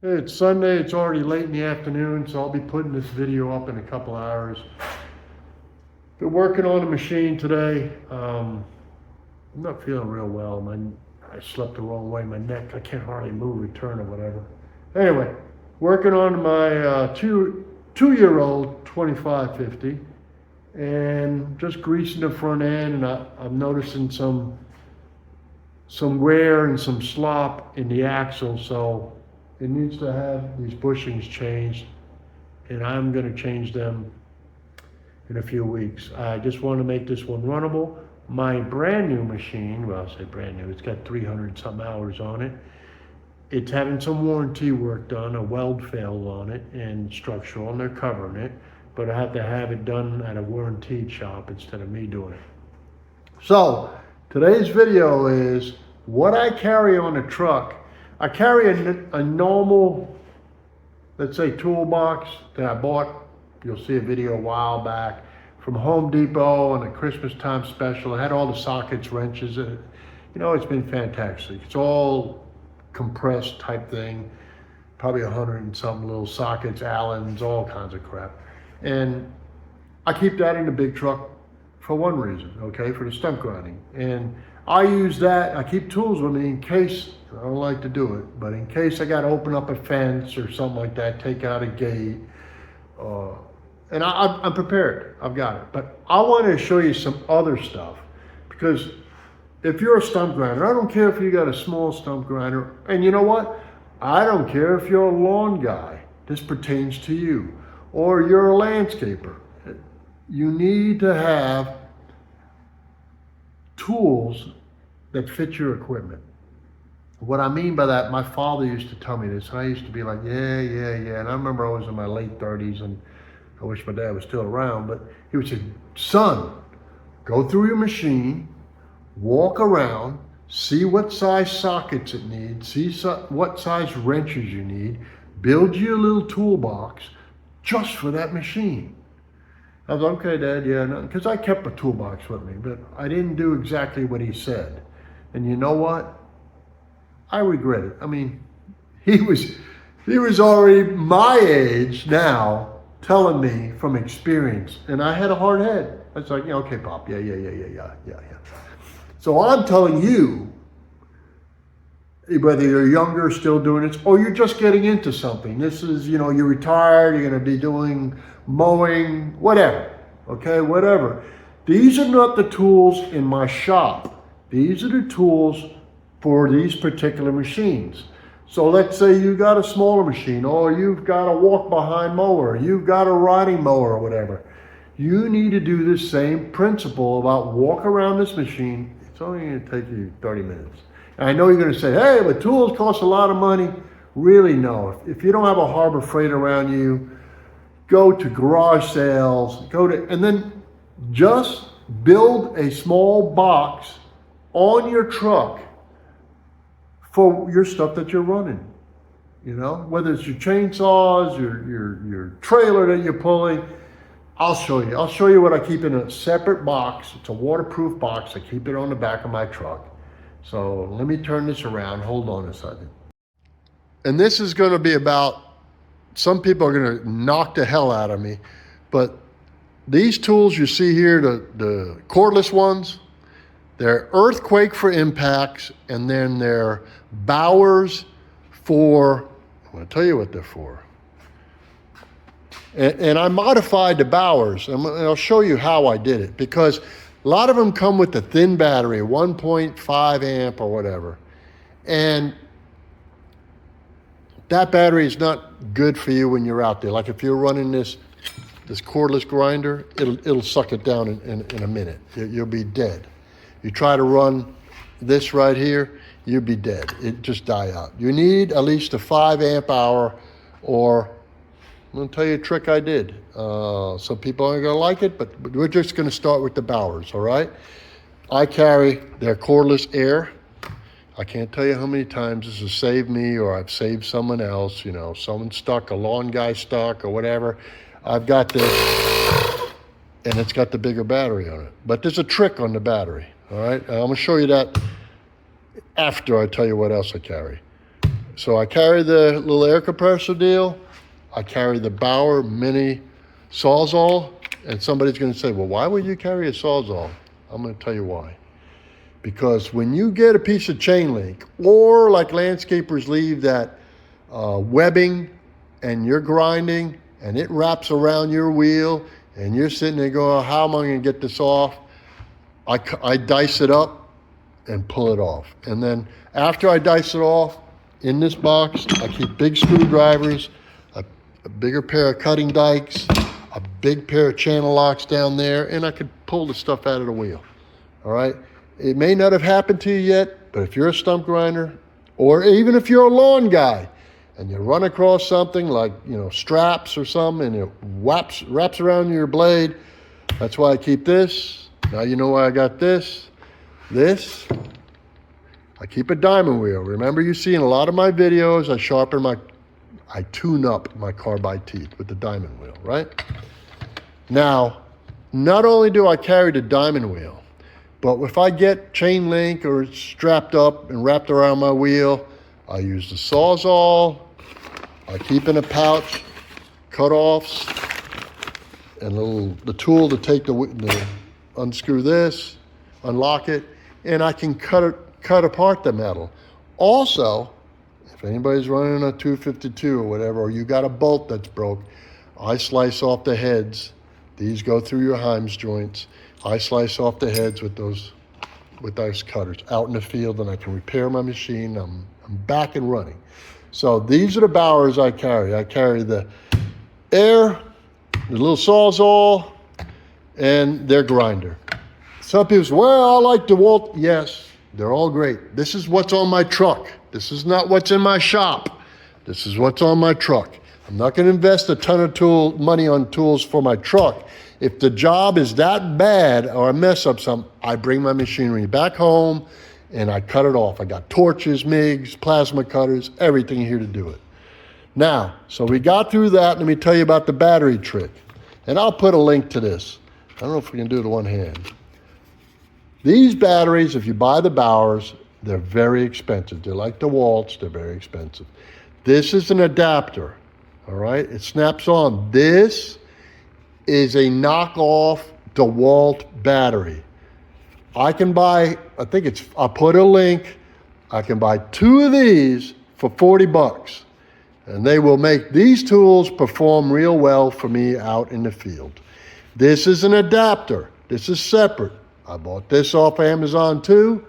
Hey, it's Sunday, it's already late in the afternoon, so I'll be putting this video up in a couple hours. Been working on the machine today. I'm not feeling real well. I slept the wrong way, my neck, I can't hardly move or turn or whatever. Anyway, working on my two-year-old 2550 and just greasing the front end, and I'm noticing some wear and some slop in the axle, so it needs to have these bushings changed, and I'm going to change them in a few weeks. I just want to make this one runnable. My brand new machine, well, I say brand new, it's got 300 some hours on it. It's having some warranty work done, a weld failed on it and structural, and they're covering it, but I have to have it done at a warranty shop instead of me doing it. So today's video is what I carry on a truck. I carry a normal, let's say, toolbox that I bought. You'll see a video a while back from Home Depot on a Christmas time special. It had all the sockets, wrenches in it. You know, it's been fantastic. It's all compressed type thing, probably 100 and something little sockets, Allens, all kinds of crap. And I keep that in the big truck for one reason, okay, for the stump grinding. And I use that, I keep tools with me in case, I don't like to do it, but in case I got to open up a fence or something like that, take out a gate, and I'm prepared, I've got it. But I want to show you some other stuff, because if you're a stump grinder, I don't care if you got a small stump grinder, and you know what? I don't care if you're a lawn guy, this pertains to you, or you're a landscaper. You need to have tools that fit your equipment. What I mean by that, my father used to tell me this, and I used to be like, yeah. And I remember I was in my late 30s, and I wish my dad was still around, but he would say, son, go through your machine, walk around, see what size sockets it needs, see what size wrenches you need, build you a little toolbox just for that machine. I was like, okay, Dad, yeah, because I kept a toolbox with me, but I didn't do exactly what he said. And you know what? I regret it. I mean, he was already my age now, telling me from experience, and I had a hard head. I was like, yeah, okay, Pop, yeah. So I'm telling you, whether you're younger, still doing this, or you're just getting into something. This is, you know, you're retired, you're going to be doing mowing, whatever, okay, whatever. These are not the tools in my shop. These are the tools for these particular machines. So let's say you got a smaller machine, or you've got a walk behind mower, you've got a riding mower or whatever. You need to do the same principle about walk around this machine. It's only going to take you 30 minutes. And I know you're going to say, hey, but tools cost a lot of money. Really, no. If you don't have a Harbor Freight around you, go to garage sales, and then just build a small box on your truck for your stuff that you're running. You know, whether it's your chainsaws, your trailer that you're pulling, I'll show you. I'll show you what I keep in a separate box. It's a waterproof box. I keep it on the back of my truck. So let me turn this around. Hold on a second. And this is going to be about, some people are going to knock the hell out of me, but these tools you see here, the cordless ones, they're earthquake for impacts, and then they're bowers for, I'm going to tell you what they're for. And I modified the bowers, and I'll show you how I did it, because a lot of them come with the thin battery, 1.5 amp or whatever. And that battery is not good for you when you're out there. Like if you're running this cordless grinder, it'll suck it down in a minute. You'll be dead. You try to run this right here, you'll be dead. It just die out. You need at least a 5 amp hour, or I'm gonna tell you a trick I did. Some people aren't gonna like it, but we're just gonna start with the bowers, all right? I carry their cordless air. I can't tell you how many times this has saved me, or I've saved someone else, you know, someone stuck, a lawn guy stuck or whatever. I've got this, and it's got the bigger battery on it. But there's a trick on the battery, all right? I'm gonna show you that after I tell you what else I carry. So I carry the little air compressor deal. I carry the Bauer Mini Sawzall. And somebody's going to say, well, why would you carry a Sawzall? I'm going to tell you why. Because when you get a piece of chain link, or like landscapers leave that webbing and you're grinding and it wraps around your wheel and you're sitting there going, how am I going to get this off? I dice it up and pull it off. And then after I dice it off, in this box, I keep big screwdrivers, a bigger pair of cutting dikes, a big pair of channel locks down there, and I could pull the stuff out of the wheel. All right? It may not have happened to you yet, but if you're a stump grinder, or even if you're a lawn guy, and you run across something like, straps or something, and it wraps around your blade, that's why I keep this. Now you know why I got this. I keep a diamond wheel. Remember, you see in a lot of my videos, I tune up my carbide teeth with the diamond wheel, right? Now, not only do I carry the diamond wheel, but if I get chain link or it's strapped up and wrapped around my wheel, I use the Sawzall. I keep in a pouch cut-offs and the tool to take unscrew this, unlock it, and I can cut apart the metal. Also, if anybody's running a 252 or whatever, or you got a bolt that's broke, I slice off the heads. These go through your Heims joints. I slice off the heads with those cutters out in the field, and I can repair my machine. I'm back and running. So these are the Bauers I carry. I carry the Air, the little Sawzall, and their grinder. Some people say, well, I like DEWALT. Yes, they're all great. This is what's on my truck. This is not what's in my shop. This is what's on my truck. I'm not going to invest a ton of money on tools for my truck. If the job is that bad or I mess up something, I bring my machinery back home and I cut it off. I got torches, MIGs, plasma cutters, everything here to do it. Now, so we got through that. Let me tell you about the battery trick. And I'll put a link to this. I don't know if we can do it with one hand. These batteries, if you buy the Bauers, they're very expensive. They're like DEWALTs, they're very expensive. This is an adapter, all right? It snaps on. This is a knockoff DEWALT battery. I can buy, I'll put a link. I can buy 2 of these for 40 bucks. And they will make these tools perform real well for me out in the field. This is an adapter. This is separate. I bought this off Amazon too.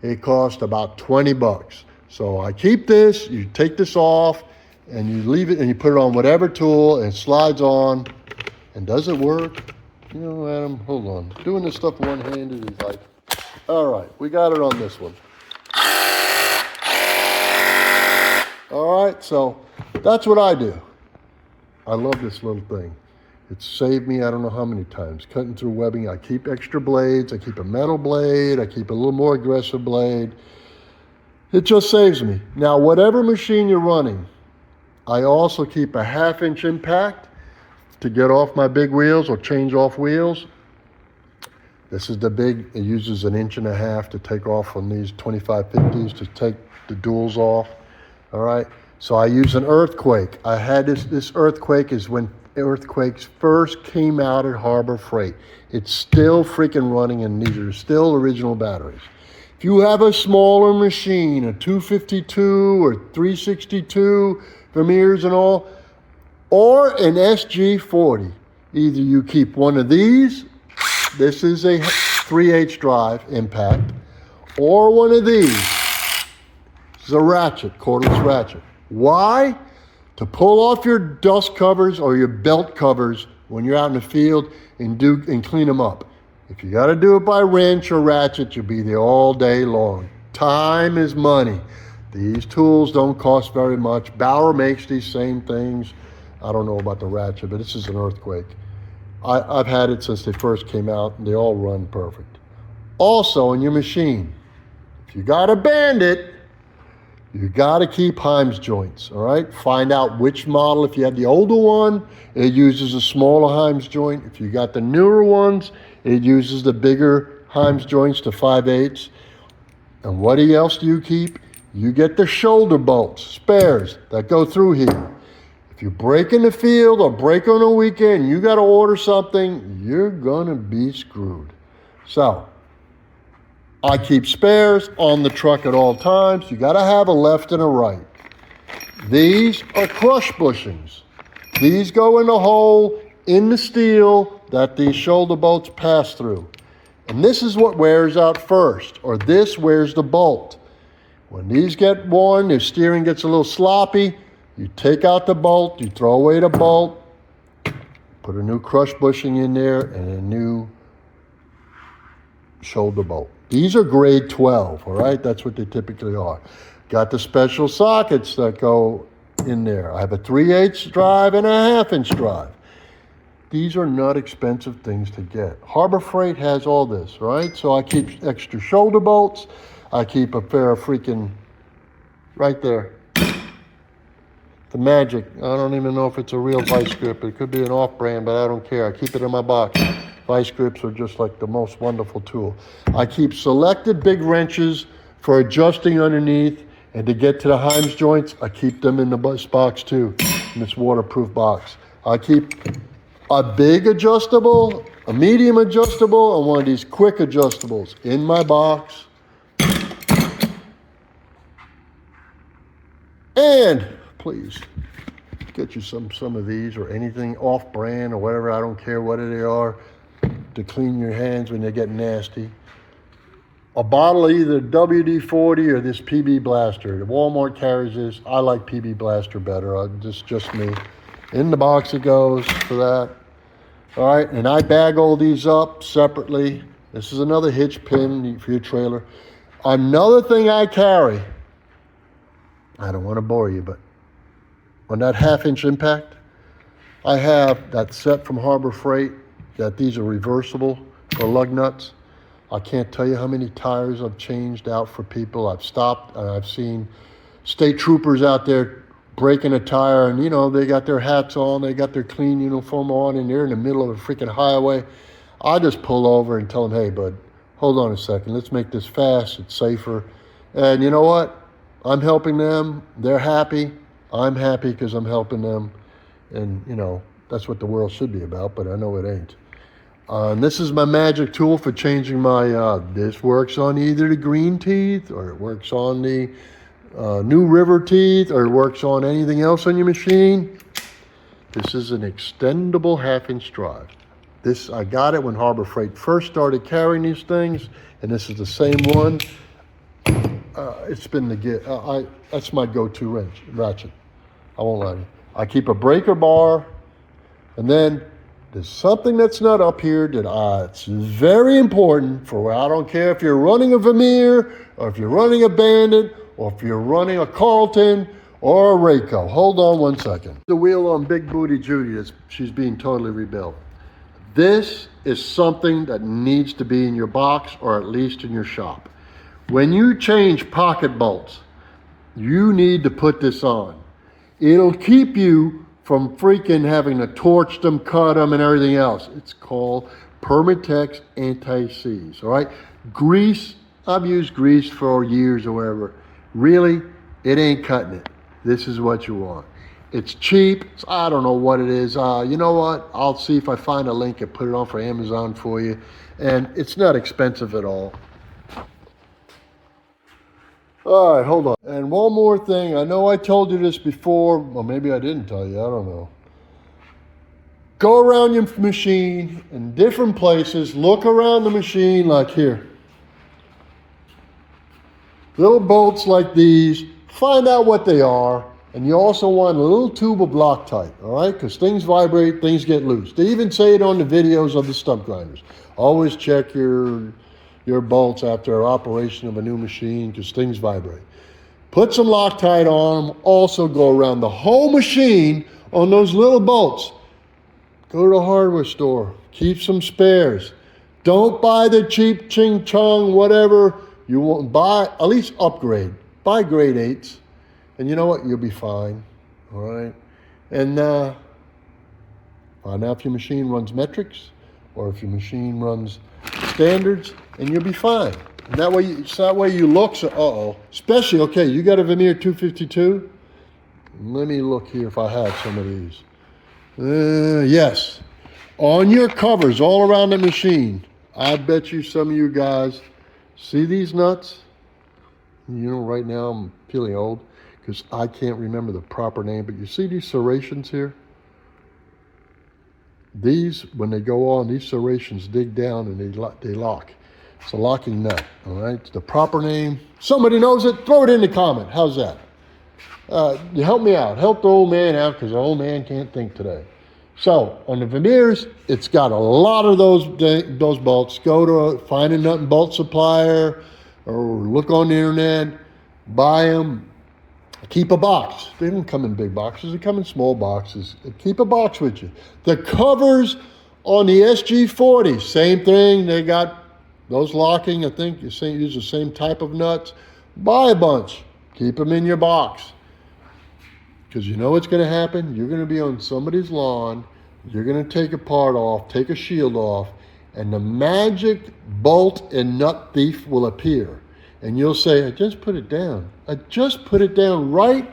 It cost about 20 bucks. So I keep this, you take this off, and you leave it and you put it on whatever tool and it slides on. And does it work? Adam, hold on. Doing this stuff one-handed is like, all right, we got it on this one. All right, so that's what I do. I love this little thing. It's saved me I don't know how many times. Cutting through webbing, I keep extra blades. I keep a metal blade. I keep a little more aggressive blade. It just saves me. Now, whatever machine you're running, I also keep a 1/2-inch impact to get off my big wheels or change off wheels. This is the big, it uses 1.5 inches to take off on these 2550s to take the duals off. All right, so I use an earthquake. I had this earthquake is when earthquakes first came out at Harbor Freight. It's still freaking running, and these are still original batteries. If you have a smaller machine, a 252 or 362 Vermeers and all, or an SG40, either you keep one of these, this is a 3/8 drive impact, or one of these. This is a ratchet, cordless ratchet. Why? To pull off your dust covers or your belt covers when you're out in the field and clean them up. If you got to do it by wrench or ratchet, you'll be there all day long. Time is money. These tools don't cost very much. Bauer makes these same things. I don't know about the ratchet, but this is an earthquake. I've had it since they first came out, and they all run perfect. Also, in your machine, if you got a Bandit, you got to keep Heims joints, all right? Find out which model. If you have the older one, it uses a smaller Heims joint. If you got the newer ones, it uses the bigger Heims joints to 5/8. And what else do you keep? you get the shoulder bolts, spares that go through here. If you break in the field or break on a weekend, you got to order something, you're going to be screwed. So, I keep spares on the truck at all times. You got to have a left and a right. These are crush bushings. These go in the hole in the steel that these shoulder bolts pass through. And this is what wears out first, or this wears the bolt. When these get worn, the steering gets a little sloppy, you take out the bolt, you throw away the bolt, put a new crush bushing in there and a new shoulder bolt. These are grade 12, all right? That's what they typically are. Got the special sockets that go in there. I have a 3/8 drive and a 1/2-inch drive. These are not expensive things to get. Harbor Freight has all this, right? So I keep extra shoulder bolts. I keep a pair of freaking, right there. The Magic. I don't even know if it's a real vice grip. It could be an off-brand, but I don't care. I keep it in my box. Vice grips are just like the most wonderful tool. I keep selected big wrenches for adjusting underneath, and to get to the Heims joints, I keep them in the box too, in this waterproof box. I keep a big adjustable, a medium adjustable, and one of these quick adjustables in my box. And please get you some of these or anything off-brand or whatever. I don't care what they are, to clean your hands when they get nasty. A bottle of either WD-40 or this PB Blaster. Walmart carries this. I like PB Blaster better. Just me. In the box it goes for that. All right, and I bag all these up separately. This is another hitch pin for your trailer. Another thing I carry, I don't want to bore you, but on that 1/2-inch impact, I have that set from Harbor Freight, that these are reversible for lug nuts. I can't tell you how many tires I've changed out for people. I've stopped and I've seen state troopers out there breaking a tire, and you know, they got their hats on, they got their clean uniform on, and they're in the middle of a freaking highway. I just pull over and tell them, hey bud, hold on a second, let's make this fast, it's safer. And you know what? I'm helping them, they're happy, I'm happy because I'm helping them. And you know, that's what the world should be about, but I know it ain't. And this is my magic tool for changing my, this works on either the green teeth, or it works on the new river teeth, or it works on anything else on your machine. This is an extendable 1/2-inch drive. This, I got it when Harbor Freight first started carrying these things, and this is the same one. It's been the that's my go-to ratchet. I won't lie to you. I keep a breaker bar, and then there's something that's not up here that it's very important for, I don't care if you're running a Vermeer, or if you're running a Bandit, or if you're running a Carlton, or a Rayco. Hold on one second. The wheel on Big Booty Judy, she's being totally rebuilt. This is something that needs to be in your box, or at least in your shop. When you change pocket bolts, you need to put this on. It'll keep you from freaking having to torch them, cut them, and everything else. It's called Permatex Anti-Seize, all right? Grease, I've used grease for years or whatever. Really, it ain't cutting it. This is what you want. It's cheap, I don't know what it is. You know what? I'll see if I find a link and put it on for Amazon for you. And it's not expensive at all. All right, hold on. And one more thing. I know I told you this before, or maybe I didn't tell you, I don't know. Go around your machine in different places. Look around the machine like here. Little bolts like these. Find out what they are. And you also want a little tube of Loctite, all right? Because things vibrate, things get loose. They even say it on the videos of the stump grinders. Always check your bolts after operation of a new machine because things vibrate. Put some Loctite on them. Also go around the whole machine on those little bolts. Go to the hardware store. Keep some spares. Don't buy the cheap ching chong whatever. You won't buy, at least upgrade. Buy grade 8s. And you know what? You'll be fine. All right? And find out if your machine runs metrics or if your machine runs standards, and you'll be fine. And that way, so that way you look, so, uh-oh. Especially, okay, you got a veneer 252? Let me look here if I have some of these. Yes. On your covers all around the machine, I bet you some of you guys see these nuts. You know, right now I'm feeling old because I can't remember the proper name, but you see these serrations here? These, when they go on, these serrations dig down and they lock. It's a locking nut, all right? The proper name, somebody knows it, throw it in the comment. How's that? You help me out. Help the old man out because the old man can't think today. So on the veneers, it's got a lot of those bolts. Go to find a nut and bolt supplier or look on the internet, buy them. Keep a box. They don't come in big boxes. They come in small boxes. Keep a box with you. The covers on the SG40, same thing. They got those locking. I think you use the same type of nuts. Buy a bunch. Keep them in your box. Because you know what's going to happen? You're going to be on somebody's lawn. You're going to take a part off, take a shield off, and the magic bolt and nut thief will appear. And you'll say, I just put it down. I just put it down right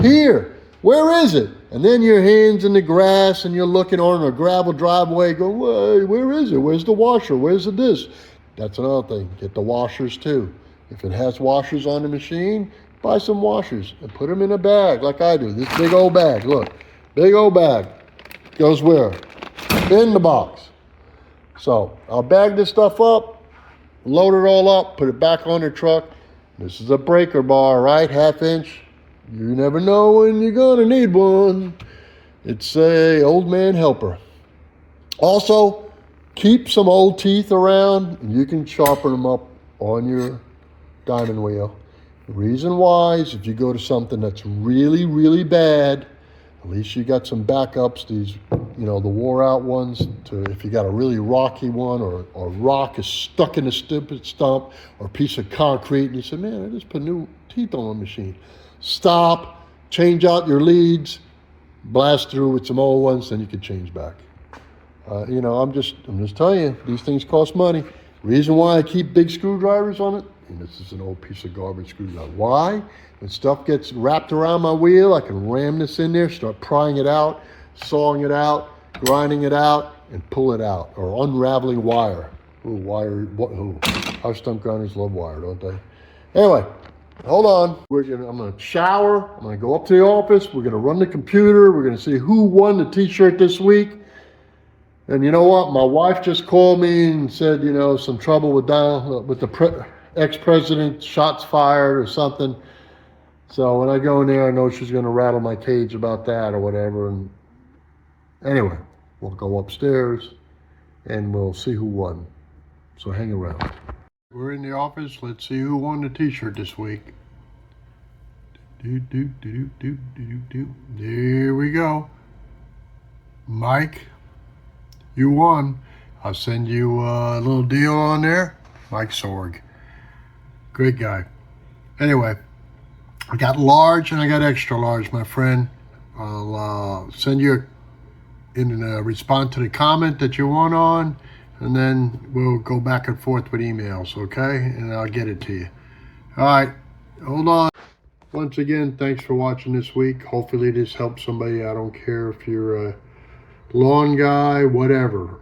here. Where is it? And then your hand's in the grass and you're looking on a gravel driveway going, where is it? Where's the washer? Where's the this? That's another thing. Get the washers too. If it has washers on the machine, buy some washers and put them in a bag like I do. This big old bag, look. Big old bag. Goes where? In the box. So I'll bag this stuff up. Load it all up, put it back on the truck. This is a breaker bar, right? 1/2 inch. You never know when you're gonna need one. It's a old man helper. Also, keep some old teeth around and you can sharpen them up on your diamond wheel. The reason why is if you go to something that's really, really bad, at least you got some backups, these, you know, the wore out ones, to if you got a really rocky one or rock is stuck in a stupid stump or a piece of concrete and you say, man, I just put new teeth on the machine. Stop, change out your leads, blast through with some old ones, then you can change back. You know, I'm just telling you, these things cost money. Reason why I keep big screwdrivers on it, and this is an old piece of garbage screwdriver. Why? When stuff gets wrapped around my wheel, I can ram this in there, start prying it out, sawing it out, grinding it out, and pull it out, or unraveling wire. Ooh, wire, our stump grinders love wire, don't they? Anyway, hold on. I'm gonna shower, I'm gonna go up to the office, we're gonna run the computer, we're gonna see who won the t-shirt this week. And you know what? My wife just called me and said, you know, some trouble with the ex-president, shots fired or something. So when I go in there, I know she's going to rattle my cage about that or whatever. And anyway, we'll go upstairs and we'll see who won. So hang around. We're in the office. Let's see who won the t-shirt this week. There we go. Mike, you won. I'll send you a little deal on there. Mike Sorg. Great guy. Anyway, I got large and I got extra large, my friend. I'll send you in a response to the comment that you want on, and then we'll go back and forth with emails, okay? And I'll get it to you. All right, hold on. Once again, thanks for watching this week. Hopefully this helps somebody. I don't care if you're a lawn guy, whatever.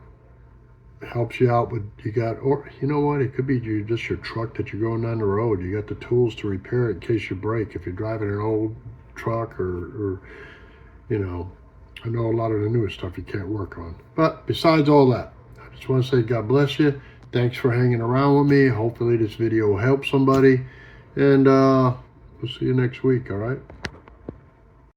Helps you out with, you got, or you know what, it could be just your truck that you're going down the road. You got the tools to repair it in case you break. If you're driving an old truck or you know, I know a lot of the newer stuff you can't work on. But besides all that, I just want to say God bless you. Thanks for hanging around with me. Hopefully this video will help somebody. And we'll see you next week, all right?